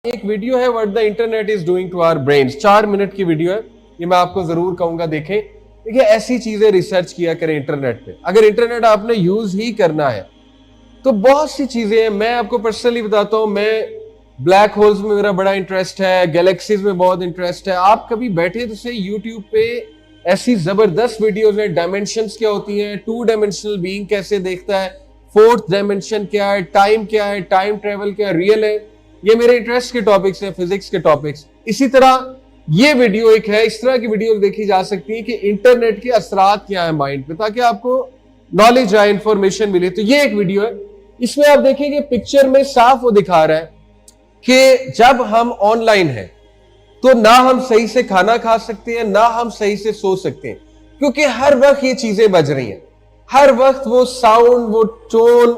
एक वीडियो है what the internet is doing to our brains, 4 minute की video है। ये मैं आपको जरूर कहूंगा देखें। देखिए ऐसी चीजें रिसर्च किया करें इंटरनेट पे। अगर इंटरनेट आपने यूज ही करना है तो बहुत सी चीजें हैं। मैं आपको पर्सनली बताता हूं, मैं ब्लैक होल्स में मेरा बड़ा इंटरेस्ट है, गैलेक्सीज में बहुत इंटरेस्ट है। आप कभी बैठे तो से यूट्यूब पे ऐसी जबरदस्त वीडियोज हैं, डायमेंशंस क्या होती हैं, 2 डायमेंशनल बीइंग कैसे देखता है, 4th डायमेंशन क्या है, टाइम क्या है, टाइम ट्रेवल क्या रियल है। ये मेरे इंटरेस्ट के टॉपिक्स हैं, फिजिक्स के टॉपिक्स। इसी तरह ये वीडियो एक है, इस तरह की वीडियो देखी जा सकती है कि इंटरनेट के असरात क्या है माइंड पे, ताकि आपको नॉलेज आए, इंफॉर्मेशन मिले। तो ये एक वीडियो है, इसमें आप देखेंगे पिक्चर में साफ वो दिखा रहा है कि जब हम ऑनलाइन हैं तो ना हम सही से खाना खा सकते हैं, ना हम सही से सो सकते हैं, क्योंकि हर वक्त ये चीजें बज रही हैं। हर वक्त वो साउंड, वो टोन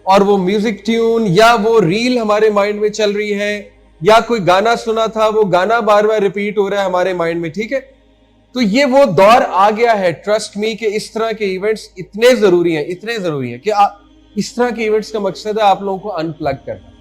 और वो म्यूजिक ट्यून या वो रील हमारे माइंड में चल रही है, या कोई गाना सुना था वो गाना बार बार रिपीट हो रहा है हमारे माइंड में। ठीक है, तो ये वो दौर आ गया है, ट्रस्ट मी, कि इस तरह के इवेंट्स इतने जरूरी हैं, इतने जरूरी हैं कि इस तरह के इवेंट्स का मकसद है आप लोगों को अनप्लग करना,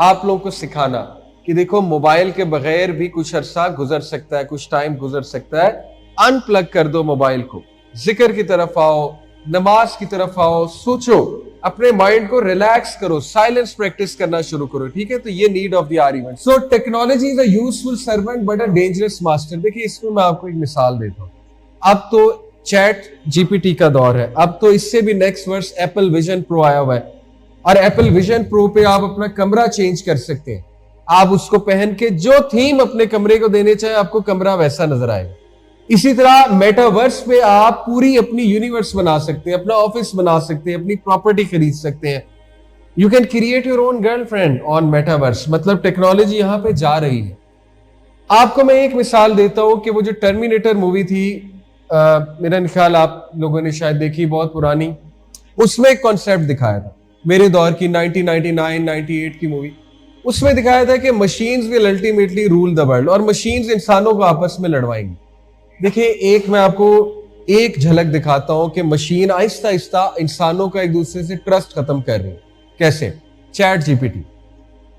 आप लोगों को सिखाना कि देखो मोबाइल के बगैर भी कुछ अरसा गुजर सकता है, कुछ टाइम गुजर सकता है। अनप्लग कर दो मोबाइल को, जिक्र की तरफ आओ, नमाज की तरफ आओ, सोचो, अपने माइंड को रिलैक्स करो, साइलेंस प्रैक्टिस करना शुरू करो। ठीक है, तो ये need of the hour event. So technology is a useful servant but a dangerous master. देखिए इसमें मैं आपको एक मिसाल देता हूं। अब तो चैट जीपीटी का दौर है, अब तो इससे भी नेक्स्ट वर्ष एप्पल विजन प्रो आया हुआ है, और एप्पल विजन प्रो पे आप अपना कमरा चेंज कर सकते हैं। आप उसको पहन के जो थीम अपने कमरे को देने चाहे, आपको कमरा वैसा नजर आएगा। इसी तरह मेटावर्स पे आप पूरी अपनी यूनिवर्स बना सकते हैं, अपना ऑफिस बना सकते हैं, अपनी प्रॉपर्टी खरीद सकते हैं। You can create your own girlfriend on metaverse. मतलब टेक्नोलॉजी यहां पे जा रही है। आपको मैं एक मिसाल देता हूं कि वो जो टर्मिनेटर मूवी थी, मेरा ख्याल आप लोगों ने शायद देखी, बहुत पुरानी, उसमें एक कॉन्सेप्ट दिखाया था मेरे दौर की 1999-98 की मूवी। उसमें दिखाया था कि machines will ultimately rule the world, और मशीन्स इंसानों को आपस में लड़वाएंगी। देखिए एक मैं आपको एक झलक दिखाता हूं कि मशीन आहिस्ता आहिस्ता इंसानों का एक दूसरे से ट्रस्ट खत्म कर रही है। कैसे? Chat GPT.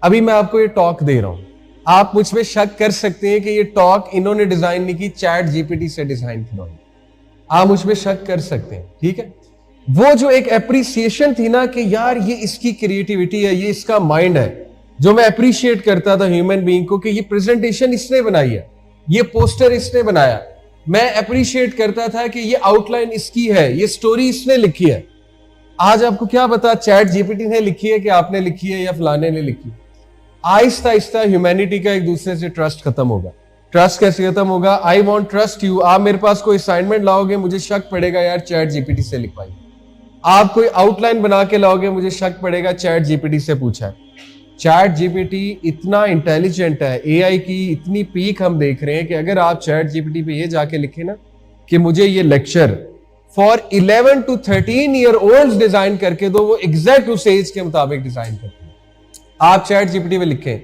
अभी मैं आपको ये टॉक दे रहा हूं, आप मुझ में शक कर सकते हैं कि ये टॉक इन्होंने डिजाइन नहीं की, चैट जीपीटी से डिजाइन की। आप मुझ में शक कर सकते हैं, ठीक है। वो जो एक एप्रिसिएशन थी ना कि यार ये इसकी क्रिएटिविटी है, ये इसका माइंड है, जो मैं अप्रिशिएट करता था ह्यूमन बीइंग को कि ये प्रेजेंटेशन इसने बनाई है, ये पोस्टर इसने बनाया। मैं अप्रिशिएट करता था कि ये आउटलाइन इसकी है, ये स्टोरी इसने लिखी है। आज आपको क्या पता चैट जीपीटी ने लिखी है कि आपने लिखी है या फलाने ने लिखी है। आहिस्ता आहिस्ता ह्यूमैनिटी का एक दूसरे से ट्रस्ट खत्म होगा। ट्रस्ट कैसे खत्म होगा? I want trust you. आप मेरे पास कोई असाइनमेंट लाओगे, मुझे शक पड़ेगा यार चैट जीपीटी से लिखवाई। आप कोई आउटलाइन बना के लाओगे, मुझे शक पड़ेगा चैट जीपीटी से पूछा है। चैट जीपीटी इतना इंटेलिजेंट है, एआई की इतनी पीक हम देख रहे हैं कि अगर आप चैट जीपीटी पे ये जाके लिखे ना कि मुझे ये lecture for 11 to 13 year old design करके दो, वो एग्जैक्ट उस एज के मुताबिक डिजाइन करते हैं। आप चैट जीपीटी पे लिखें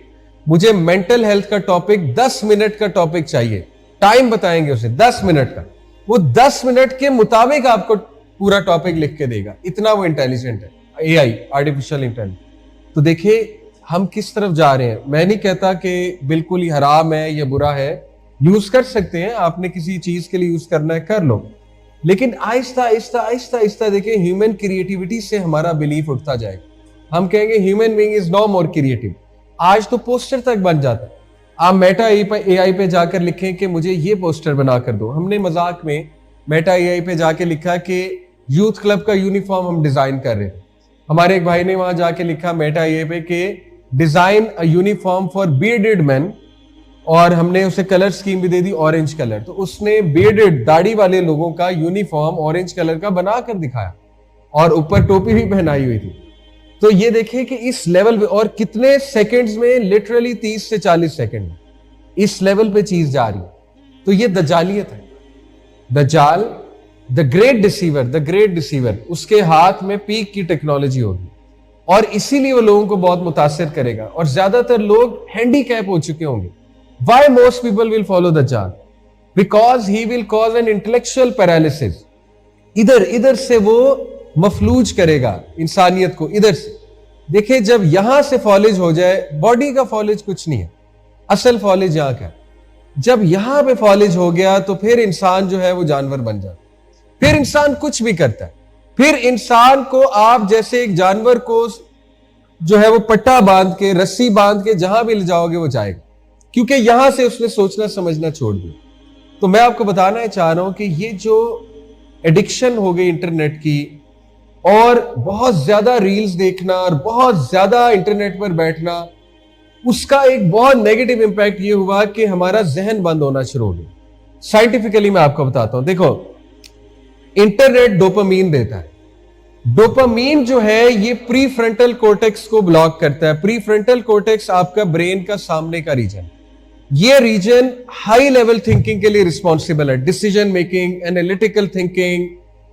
मुझे मेंटल हेल्थ का टॉपिक 10 मिनट का टॉपिक चाहिए, टाइम बताएंगे उसे 10 मिनट का, वो 10 मिनट के मुताबिक आपको पूरा टॉपिक लिख के देगा। इतना वो इंटेलिजेंट है एआई, आर्टिफिशियल इंटेलिजेंस। तो देखिए हम किस तरफ जा रहे हैं। मैं नहीं कहता कि बिल्कुल ही हराम है या बुरा है, यूज कर सकते हैं, आपने किसी चीज के लिए यूज करना है कर लो, लेकिन आहिस्ता आहिस्ता आहिस्ता आहिस्ता देखिए ह्यूमन क्रिएटिविटी से हमारा बिलीफ उठता जाएगा। हम कहेंगे human being is no more creative. आज तो पोस्टर तक बन जाता है। आप मेटा एआई पे जाकर लिखें कि मुझे ये पोस्टर बना कर दो। हमने मजाक में मेटा एआई पे जाके लिखा कि यूथ क्लब का यूनिफॉर्म हम डिजाइन कर रहे हैं। हमारे एक भाई ने वहां जाके लिखा मेटा एआई पे कि design a uniform for bearded man, और हमने उसे कलर स्कीम भी दे दी ऑरेंज कलर। तो उसने बियर्डेड, दाढ़ी वाले लोगों का यूनिफॉर्म ऑरेंज कलर का बनाकर दिखाया और ऊपर टोपी भी पहनाई हुई थी। तो ये देखिए कि इस लेवल पे, और कितने सेकंड्स में, लिटरली 30 से 40 सेकंड में इस लेवल पे चीज जा रही है। तो ये दज्जालियत है। दज्जाल द ग्रेट डिसीवर, उसके हाथ में पीक की टेक्नोलॉजी होगी, और इसीलिए वो लोगों को बहुत मुतासिर करेगा, और ज्यादातर लोग हैंडीकैप हो चुके होंगे। Why most people will follow Dajjal? Because he will cause an intellectual paralysis. इधर से वो मफलूज करेगा इंसानियत को, इधर से देखिए जब यहां से फॉलेज हो जाए, बॉडी का फॉलेज कुछ नहीं है, असल फॉलेज यहां का, जब यहां पे फॉलेज हो गया तो फिर इंसान जो है वो जानवर बन जाता, फिर इंसान कुछ भी करता है, फिर इंसान को आप जैसे एक जानवर को जो है वो पट्टा बांध के, रस्सी बांध के जहां भी ले जाओगे वो जाएगा, क्योंकि यहां से उसने सोचना समझना छोड़ दिया। तो मैं आपको बताना चाह रहा हूं कि ये जो एडिक्शन हो गई इंटरनेट की, और बहुत ज्यादा रील्स देखना और बहुत ज्यादा इंटरनेट पर बैठना, उसका एक बहुत नेगेटिव इंपैक्ट ये हुआ कि हमारा जहन बंद होना शुरू हो गया। साइंटिफिकली मैं आपको बताता हूं, देखो इंटरनेट डोपामीन देता है। डोपामीन जो है ये प्री फ्रंटल कोर्टेक्स को ब्लॉक करता है। प्री फ्रंटल कोर्टेक्स आपका ब्रेन का सामने का रीजन, ये रीजन हाई लेवल थिंकिंग के लिए रिस्पॉन्सिबल है, डिसीजन मेकिंग, एनालिटिकल थिंकिंग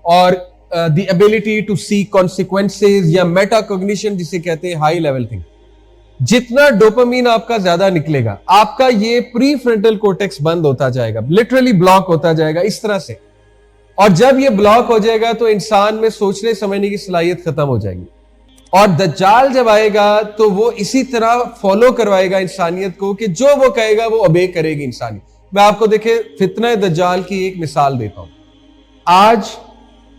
और the ability to see consequences या मेटाकॉग्निशन जिसे कहते हैं हाई लेवल थिंकिंग। जितना डोपामीन आपका ज्यादा निकलेगा, आपका ये प्री फ्रंटल कोर्टेक्स बंद होता जाएगा, लिटरली ब्लॉक होता जाएगा इस तरह से। और जब ये ब्लॉक हो जाएगा तो इंसान में सोचने समझने की सलाहियत खत्म हो जाएगी, और दज्जाल जब आएगा तो वो इसी तरह फॉलो करवाएगा इंसानियत को कि जो वो कहेगा वो ओबे करेगी इंसानियत। मैं आपको देखे फितना दज्जाल की एक मिसाल देता हूं। आज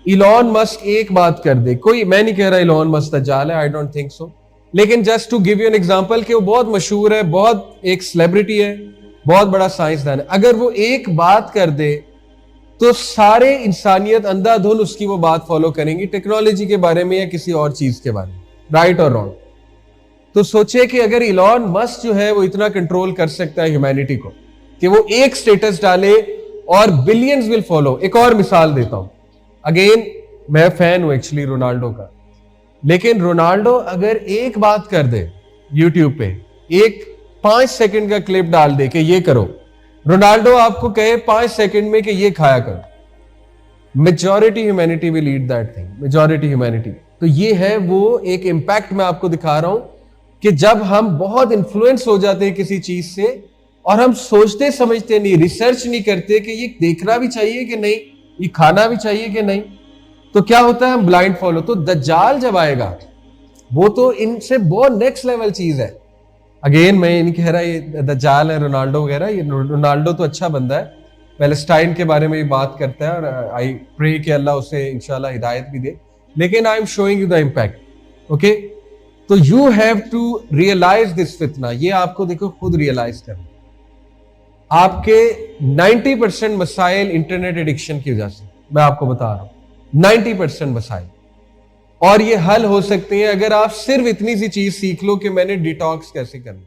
इलॉन मस्क एक बात कर दे, कोई, मैं नहीं कह रहा इलॉन मस्क दज्जाल है, आई डोंट थिंक सो, लेकिन just to give you an example कि वो बहुत मशहूर है, बहुत एक सेलिब्रिटी है, बहुत बड़ा साइंसदान है, अगर वो एक बात कर दे तो सारे इंसानियत अंधाधुन उसकी वो बात फॉलो करेंगी, टेक्नोलॉजी के बारे में या किसी और चीज के बारे में, राइट और रॉन्ग। तो सोचे कि अगर इलॉन मस्क जो है वो इतना कंट्रोल कर सकता है ह्यूमैनिटी को कि वो एक स्टेटस डाले और बिलियंस विल फॉलो। एक और मिसाल देता हूं, अगेन मैं फैन हूं एक्चुअली रोनाल्डो का, लेकिन रोनाल्डो अगर एक बात कर दे यूट्यूब पे, एक 5 सेकंड का क्लिप डाल दे कि ये करो, रोनाल्डो आपको कहे 5 सेकंड में कि ये खाया करो, majority humanity will eat that thing, majority humanity. तो ये है वो एक इंपैक्ट मैं आपको दिखा रहा हूं कि जब हम बहुत इन्फ्लुएंस हो जाते हैं किसी चीज से और हम सोचते समझते नहीं, रिसर्च नहीं करते कि ये देखना भी चाहिए कि नहीं, ये खाना भी चाहिए कि नहीं, तो क्या होता है, हम ब्लाइंड फॉलो। तो दज्जाल जब आएगा वो तो इनसे बहुत नेक्स्ट लेवल चीज है। अगेन मैं नहीं कह रहा ये दज्जाल है रोनाल्डो वगैरह, ये रोनाल्डो तो अच्छा बंदा है, पैलेस्टाइन के बारे में भी बात करता है, और आई प्रे कि अल्लाह उसे इंशाल्लाह हिदायत भी दे, लेकिन I am showing you the impact. Okay, तो you have to realise this फितना, ये आपको देखो खुद रियलाइज करना। आपके 90% मसाइल इंटरनेट एडिक्शन की वजह से, मैं आपको बता रहा हूं 90% मसाइल, और ये हल हो सकते हैं अगर आप सिर्फ इतनी सी चीज सीख लो कि मैंने डिटॉक्स कैसे करना।